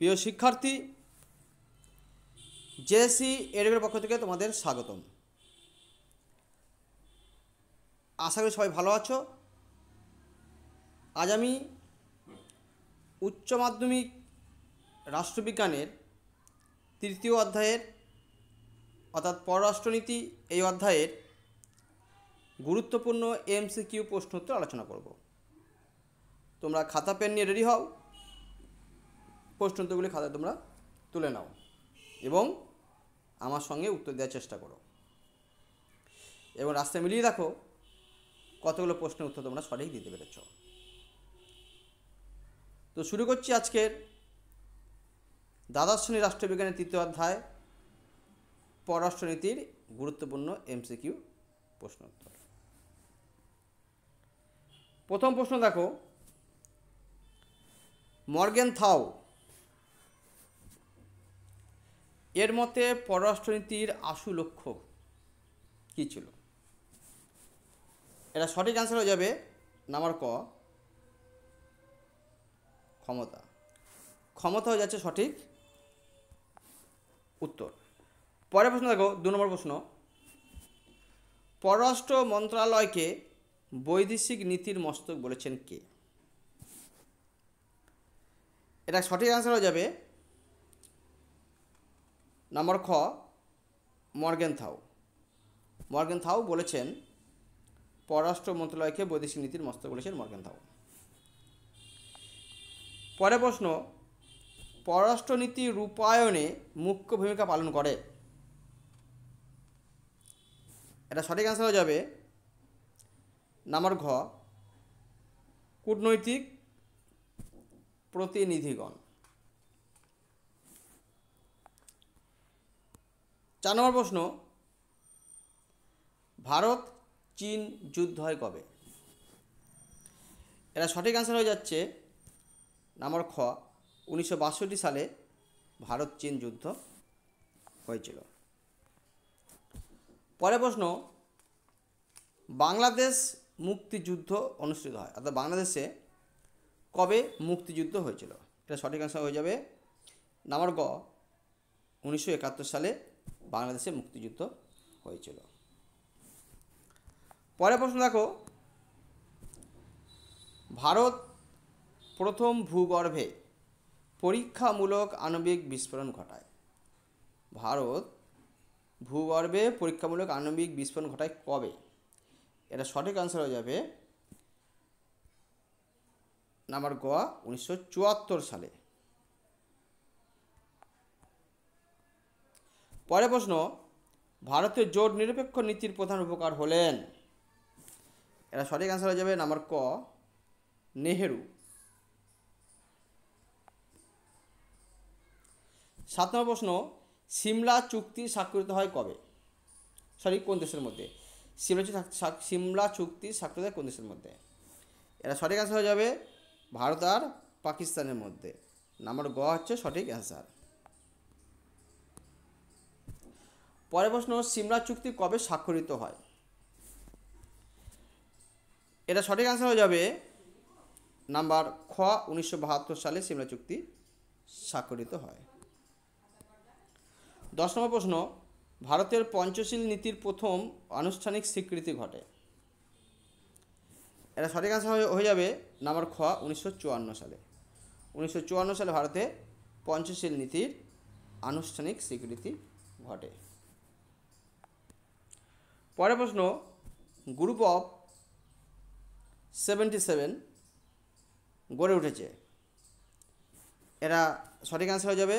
প্রিয় শিক্ষার্থী, জেএসসি এডুকের পক্ষ থেকে তোমাদের স্বাগতম। আশা করি সবাই ভালো আছো। আজ আমি উচ্চ মাধ্যমিক রাষ্ট্রবিজ্ঞানের তৃতীয় অধ্যায়ের অর্থাৎ পররাষ্ট্রনীতি এই অধ্যায়ের গুরুত্বপূর্ণ এমসিকিউ প্রশ্নোত্তর আলোচনা করব। তোমরা খাতা পেন নিয়ে রেডি হও, প্রশ্নোত্তরগুলি খাতায় তোমরা তুলে নাও এবং আমার সঙ্গে উত্তর দেওয়ার চেষ্টা করো এবং রাস্তায় মিলিয়ে দেখো কতগুলো প্রশ্নের উত্তর তোমরা সঠিক দিতে পেরেছ। তো শুরু করছি আজকের দ্বাদশ শ্রেণীর রাষ্ট্রবিজ্ঞানের তৃতীয় অধ্যায় পররাষ্ট্রনীতির গুরুত্বপূর্ণ এমসিকিউ প্রশ্নোত্তর। প্রথম প্রশ্ন দেখো, মর্গেনথাউ এর মতে পররাষ্ট্রনীতির আশু লক্ষ্য কী ছিল? এটা সঠিক অ্যান্সার হয়ে যাবে নাম্বার ক, ক্ষমতা। ক্ষমতা হয়ে যাচ্ছে সঠিক উত্তর। পরের প্রশ্ন দেখো, 2 নম্বর প্রশ্ন, পররাষ্ট্র মন্ত্রণালয়কে বৈদেশিক নীতির মস্তক বলেছেন কে? এটা সঠিক অ্যান্সার হয়ে যাবে নাম্বার খ, মর্গেনথাউ। মর্গেনথাউ বলেছেন পররাষ্ট্র মন্ত্রণালয়কে বৈদেশিক নীতির মস্তক বলেছেন মর্গেনথাউ। পরের প্রশ্ন, পররাষ্ট্রনীতি রূপায়ণে মুখ্য ভূমিকা পালন করে? এটা সঠিক অ্যান্সার হয়ে যাবে নাম্বার ঘ, কূটনৈতিক প্রতিনিধিগণ। 4 নম্বর প্রশ্ন, ভারত চীন যুদ্ধ হয় কবে? এটা সঠিক অ্যান্সার হয়ে যাচ্ছে নাম্বার খ, 1962 সালে ভারত চীন যুদ্ধ হয়েছিল। পরের প্রশ্ন, বাংলাদেশ মুক্তিযুদ্ধ অনুষ্ঠিত হয়, অর্থাৎ বাংলাদেশে কবে মুক্তিযুদ্ধ হয়েছিল? এটা সঠিক অ্যান্সার হয়ে যাবে নাম্বার গ, 1971 সালে বাংলাদেশে মুক্তিযুদ্ধ হয়েছিল। পরের প্রশ্ন দেখো, ভারত প্রথম ভূগর্ভে পরীক্ষামূলক আণবিক বিস্ফোরণ ঘটায়। ভারত ভূগর্ভে পরীক্ষামূলক আণবিক বিস্ফোরণ ঘটায় কবে? এটা সঠিক অ্যান্সার হয়ে যাবে নাম্বার গ, 1974 সালে। পরের প্রশ্ন, ভারতের জোট নিরপেক্ষ নীতির প্রধান উপকার হলেন? এটা সঠিক অ্যান্সার হয়ে যাবে নাম্বার ক, নেহেরু। 7 নম্বর প্রশ্ন, সিমলা চুক্তি স্বাক্ষরিত হয় কবে? কোন দেশের মধ্যে? সিমলা চুক্তি স্বাক্ষরিত হয় কোন দেশের মধ্যে? এটা সঠিক অ্যান্সার হয়ে যাবে ভারত আর পাকিস্তানের মধ্যে। নাম্বার গ হচ্ছে সঠিক অ্যান্সার। পরের প্রশ্ন, সিমলা চুক্তি কবে স্বাক্ষরিত হয়? এটা সঠিক অ্যান্সার হয়ে যাবে নাম্বার খ, 1972 সালে সিমলা চুক্তি স্বাক্ষরিত হয়। 10 নম্বর প্রশ্ন, ভারতের পঞ্চশীল নীতির প্রথম আনুষ্ঠানিক স্বীকৃতি ঘটে? এটা সঠিক অ্যান্সার হয়ে যাবে নাম্বার খ, 1954 সালে। 1954 সালে ভারতে পঞ্চশীল নীতির আনুষ্ঠানিক স্বীকৃতি ঘটে। পরের প্রশ্ন, গ্রুপ অফ 77 গড়ে উঠেছে? এরা সঠিক অ্যান্সার হয়ে যাবে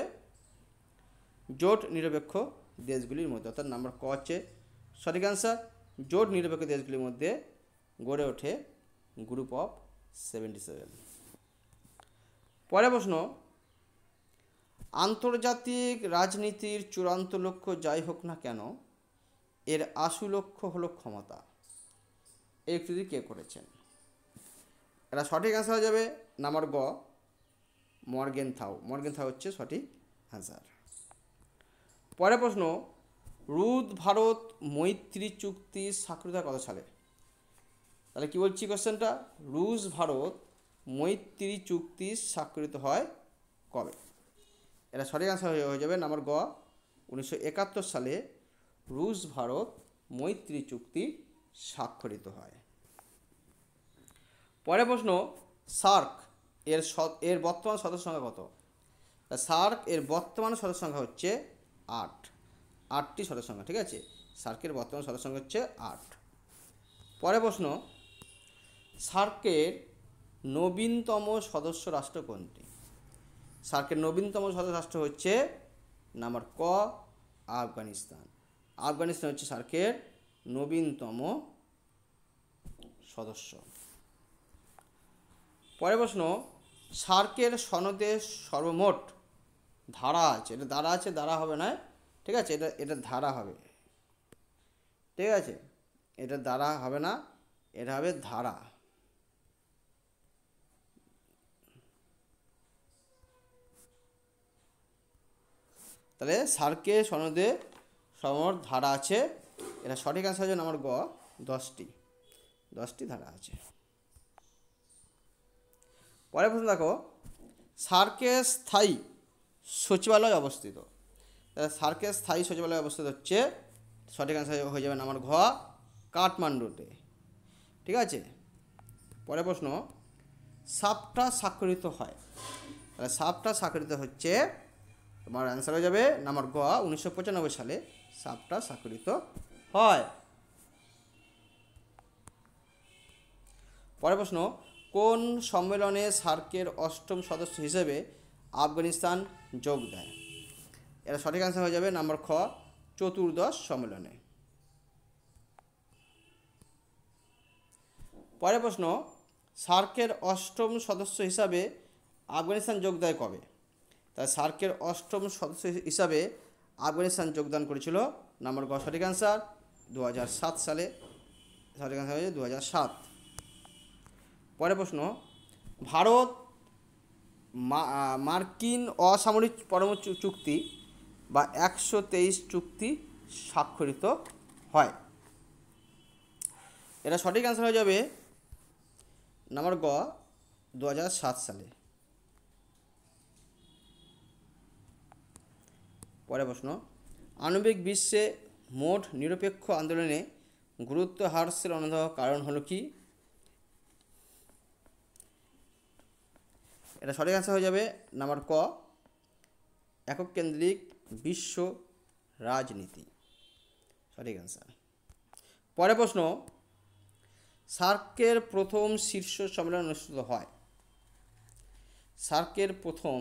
জোট নিরপেক্ষ দেশগুলির মধ্যে, অর্থাৎ নাম্বার ক হচ্ছে সঠিক অ্যান্সার। জোট নিরপেক্ষ দেশগুলির মধ্যে গড়ে ওঠে গ্রুপ অফ 77। পরের প্রশ্ন, আন্তর্জাতিক রাজনীতির চূড়ান্ত লক্ষ্য যাই হোক না কেন এর আশু লক্ষ্য হলো ক্ষমতা। এই উক্তিটি কে করেছেন? এটা সঠিক অ্যান্সার হয়ে যাবে নাম্বার গ, মর্গেনথাউ। মর্গেনথাউ হচ্ছে সঠিক অ্যান্সার। পরের প্রশ্ন, রুশ ভারত মৈত্রী চুক্তি স্বাক্ষরিত হয় কত সালে? তাহলে কি বলছি কোশ্চেনটা, রুশ ভারত মৈত্রী চুক্তি স্বাক্ষরিত হয় কবে? এটা সঠিক অ্যান্সার হয়ে যাবে নাম্বার গ 1971 সালে রুশ ভারত মৈত্রী চুক্তি স্বাক্ষরিত হয়। পরের প্রশ্ন, সার্ক এর বর্তমান সদস্য সংখ্যা কত? সার্ক এর বর্তমান সদস্য সংখ্যা হচ্ছে 8টি সদস্য সংখ্যা, ঠিক আছে। সার্কের বর্তমান সদস্য সংখ্যা হচ্ছে 8। পরের প্রশ্ন, সার্কের নবীনতম সদস্য রাষ্ট্র কোনটি? সার্কের নবীনতম সদস্য রাষ্ট্র হচ্ছে নাম্বার ক আফগানিস্তান। আফগানিস্তান হচ্ছে সার্কের নবীনতম সদস্য। পরের প্রশ্ন, সার্কের সনদে সর্বমোট ধারা আছে, এটা ধারা আছে, ধারা হবে না, ঠিক আছে, এটা ধারা হবে, ঠিক আছে, এটা ধারা হবে না, এটা হবে ধারা। তাহলে সার্কের সনদে সর্বমোট ধারা আছে, এটা সঠিক অ্যান্সার হচ্ছে নাম্বার গ 10টি ধারা আছে। পরের প্রশ্ন দেখো, সার্কের স্থায়ী সচিবালয় অবস্থিত। সার্কের স্থায়ী সচিবালয় অবস্থিত হচ্ছে, সঠিক অ্যান্সার হয়ে যাবে নাম্বার ঘ কাঠমান্ডুতে, ঠিক আছে। পরের প্রশ্ন, সাপটা স্বাক্ষরিত হয়। তাহলে সাপটা স্বাক্ষরিত হচ্ছে, তোমার অ্যান্সার হয়ে যাবে নাম্বার গ 1995 সালে সাপটা স্বাক্ষরিত হয়। পরের প্রশ্ন, কোন সম্মেলনে সার্কের 8ম সদস্য হিসেবে আফগানিস্তান যোগ দেয়? এটা সঠিক অ্যান্সার হয়ে যাবে নাম্বার খ 14th সম্মেলনে। পরের প্রশ্ন, সার্কের 8ম সদস্য হিসাবে আফগানিস্তান যোগ দেয় কবে? তাই সার্কের 8ম সদস্য হিসাবে আফগানিস্তান যোগদান করেছিল নাম্বার গ সঠিক অ্যান্সার 2007 সালে, সঠিক অ্যান্সার হয়ে 2007। পরের প্রশ্ন, ভারত মার্কিন অসামরিক পরমাণু চুক্তি বা 123 চুক্তি স্বাক্ষরিত হয়। এটা সঠিক অ্যান্সার হয়ে যাবে নাম্বার গ 2007 সালে। পরের প্রশ্ন, আণবিক বিশ্বে মোট নিরপেক্ষ আন্দোলনে গুরুত্ব হ্রাসের অন্যতম কারণ হলো কি? এটা সঠিক অ্যান্সার হয়ে যাবে নাম্বার ক একক কেন্দ্রিক বিশ্ব রাজনীতি, সঠিক অ্যান্সার। পরের প্রশ্ন, সার্কের প্রথম শীর্ষ সম্মেলন অনুষ্ঠিত হয়। সার্কের প্রথম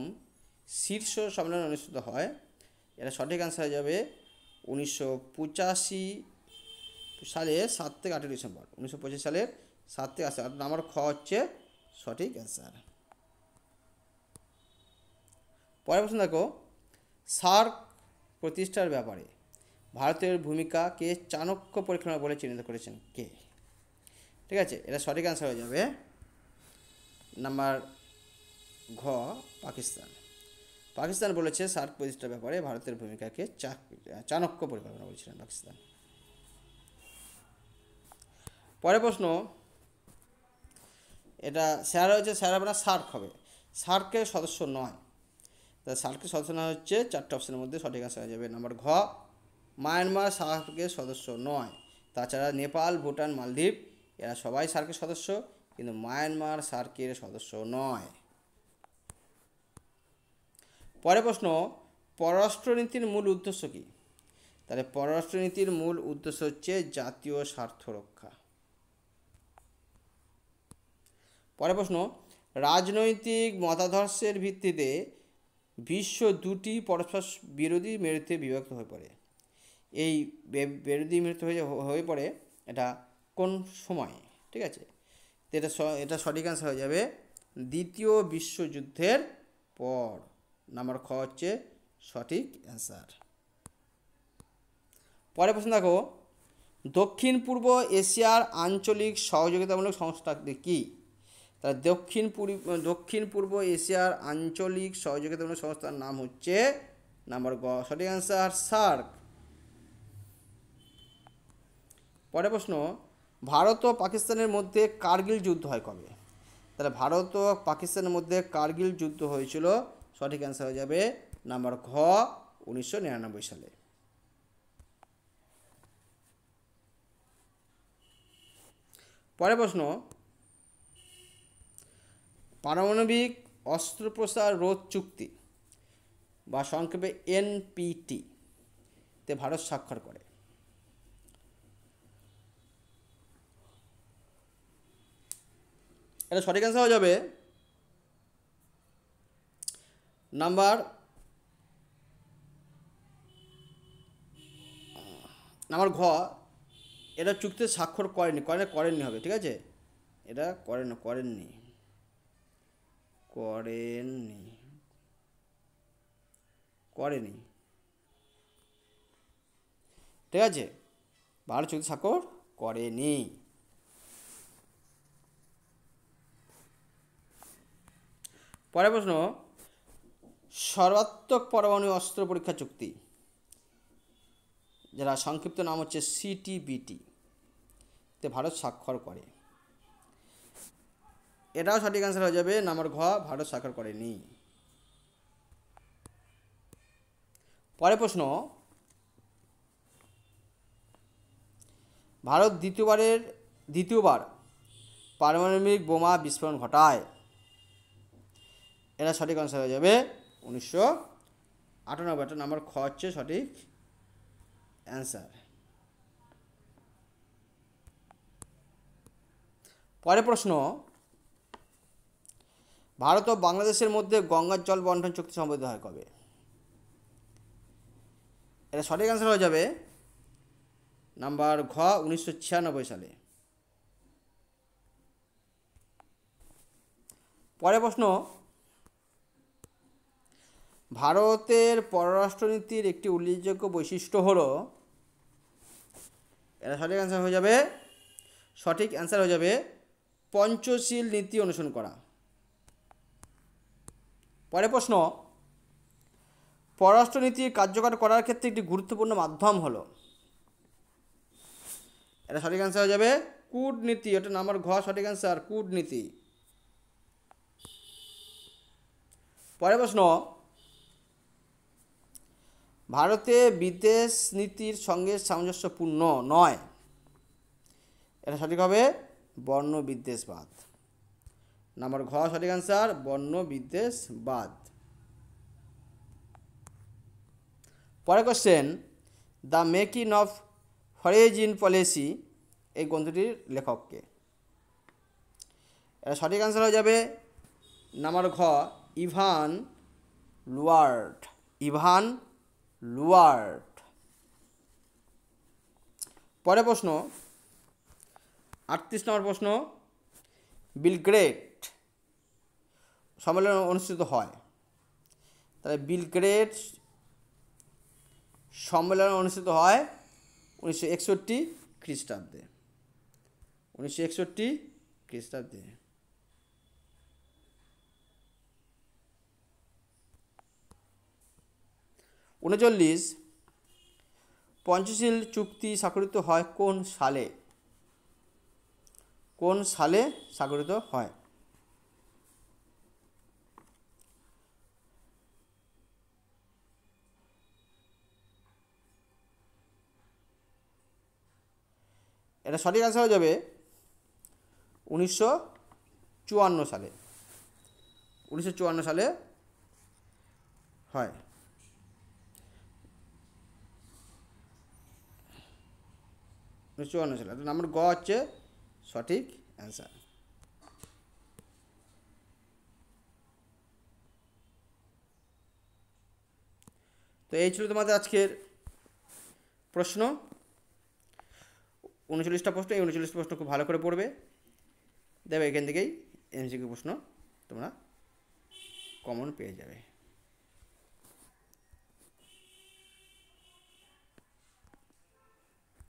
শীর্ষ সম্মেলন অনুষ্ঠিত হয়, এটা সঠিক অ্যান্সার হয়ে যাবে 1985 সালের 7 থেকে 8 ডিসেম্বর। 1925 সালের 7 থেকে 8 নাম্বার খ হচ্ছে সঠিক অ্যান্সার। পরের প্রশ্ন দেখো, সার্ক প্রতিষ্ঠার ব্যাপারে ভারতের ভূমিকাকে চাণক্য পরিকল্পনা বলে চিহ্নিত করেছেন কে? ঠিক আছে, এটা সঠিক অ্যান্সার হয়ে যাবে নাম্বার ঘ পাকিস্তান। পাকিস্তান বলেছে সার্ক প্রতিষ্ঠার ব্যাপারে ভারতের ভূমিকাকে চাণক্য পরিকল্পনা বলেছিলেন পাকিস্তান। পরের প্রশ্ন, এটা স্যার হচ্ছে স্যার আপনার সার্ক হবে, সার্কের সদস্য নয়। তা সার্কের সদস্য নয় হচ্ছে 4টে অপশনের মধ্যে সঠিক অ্যান্সার হয়ে যাবে নাম্বার ঘ মায়ানমার সার্কের সদস্য নয়। তাছাড়া নেপাল, ভুটান, মালদ্বীপ এরা সবাই সার্কের সদস্য, কিন্তু মায়ানমার সার্কের সদস্য নয়। পরের প্রশ্ন, পররাষ্ট্রনীতির মূল উদ্দেশ্য কী? তাহলে পররাষ্ট্রনীতির মূল উদ্দেশ্য হচ্ছে জাতীয় স্বার্থ রক্ষা। পরের প্রশ্ন, রাজনৈতিক মতাদর্শের ভিত্তিতে বিশ্ব দুটি পরস্পর বিরোধী মেরুতে বিভক্ত হয়ে পড়ে। এই বিরোধী মেরুতে হয়ে পড়ে এটা কোন সময়? ঠিক আছে, এটা সঠিক অ্যান্সার হয়ে যাবে দ্বিতীয় বিশ্বযুদ্ধের পর। নাম্বার খ হচ্ছে সঠিক অ্যান্সার। পরের প্রশ্ন দেখো, দক্ষিণ পূর্ব এশিয়ার আঞ্চলিক সহযোগিতামূলক সংস্থাটি কী? তাহলে দক্ষিণ পূর্ব এশিয়ার আঞ্চলিক সহযোগিতামূলক সংস্থার নাম হচ্ছে নাম্বার গ সঠিক অ্যান্সার সার্ক। পরের প্রশ্ন, ভারত ও পাকিস্তানের মধ্যে কার্গিল যুদ্ধ হয় কবে? তাহলে ভারত ও পাকিস্তানের মধ্যে কার্গিল যুদ্ধ হয়েছিল, সঠিক অ্যান্সার হয়ে যাবে নাম্বার ঘ 1999 সালে। পরের প্রশ্ন, পারমাণবিক অস্ত্র প্রসার রোধ চুক্তি বা সংক্ষেপে এনপিটি তে ভারত স্বাক্ষর করে। এটা সঠিক অ্যান্সার হয়ে যাবে নাম্বার ঘ। এটা চুক্তিতে স্বাক্ষর করেনি, করেননি হবে, ঠিক আছে, এটা করেননি ঠিক আছে, ভারত চুক্তি স্বাক্ষর করেনি। পরের প্রশ্ন, সর্বাত্মক পরমাণু অস্ত্র পরীক্ষা চুক্তি, যারা সংক্ষিপ্ত নাম হচ্ছে সিটিবিটি তে ভারত স্বাক্ষর করে। এটাও সঠিক অ্যান্সার হয়ে যাবে নাম্বার ঘ, ভারত স্বাক্ষর করেনি। পরের প্রশ্ন, ভারত দ্বিতীয়বার পারমাণবিক বোমা বিস্ফোরণ ঘটায়। এটা সঠিক অ্যান্সার হয়ে যাবে 1998। এটা নাম্বার খ হচ্ছে সঠিক অ্যান্সার। পরের প্রশ্ন, ভারত ও বাংলাদেশের মধ্যে গঙ্গার জল বন্টন চুক্তি সম্পাদিত হয় কবে? এটা সঠিক অ্যান্সার হয়ে যাবে নাম্বার ঘ 1996 সালে। পরের প্রশ্ন, ভারতের পররাষ্ট্রনীতির একটি উল্লেখযোগ্য বৈশিষ্ট্য হল, এটা সঠিক অ্যান্সার হয়ে যাবে পঞ্চশীল নীতি অনুসরণ করা। পরের প্রশ্ন, পররাষ্ট্রনীতি কার্যকর করার ক্ষেত্রে একটি গুরুত্বপূর্ণ মাধ্যম হলো, এটা সঠিক অ্যান্সার হয়ে যাবে কূটনীতি। এটা নাম্বার ঘ সঠিক অ্যান্সার, কূটনীতি। পরের প্রশ্ন, ভারতে বিদেশ নীতির সঙ্গে সামঞ্জস্যপূর্ণ নয়। এটা সঠিক হবে বর্ণ বিদ্বেষবাদ। নাম্বার ঘ সঠিক অ্যান্সার, বর্ণ বিদ্বেষবাদ। পরের question, the making of foreign policy এই গ্রন্থটির লেখককে? এটা সঠিক অ্যান্সার হয়ে যাবে নাম্বার ঘ ইভান লুয়ার্ট। পরের প্রশ্ন, 38 নম্বর প্রশ্ন, বিলগ্রেড সম্মেলন অনুষ্ঠিত হয়। তাহলে বিলগ্রেড সম্মেলন অনুষ্ঠিত হয় 1961 খ্রিস্টাব্দে। 1961 খ্রিস্টাব্দে। উনচল্লিশ, পঞ্চশীল চুক্তি স্বাক্ষরিত হয় কোন সালে? স্বাক্ষরিত হয়? এটা সঠিক অ্যান্সার হয়ে যাবে 1954 সালে। 1954 সালে হয়। সালে। নাম্বার গ হচ্ছে সঠিক অ্যান্সার। তো এই ছিল তোমাদের আজকের প্রশ্ন। 39টা প্রশ্ন। এই 39 প্রশ্ন খুব ভালো করে পড়বে, দেখবে এখান থেকেই এমসিকিউ প্রশ্ন তোমরা কমন পেয়ে যাবে।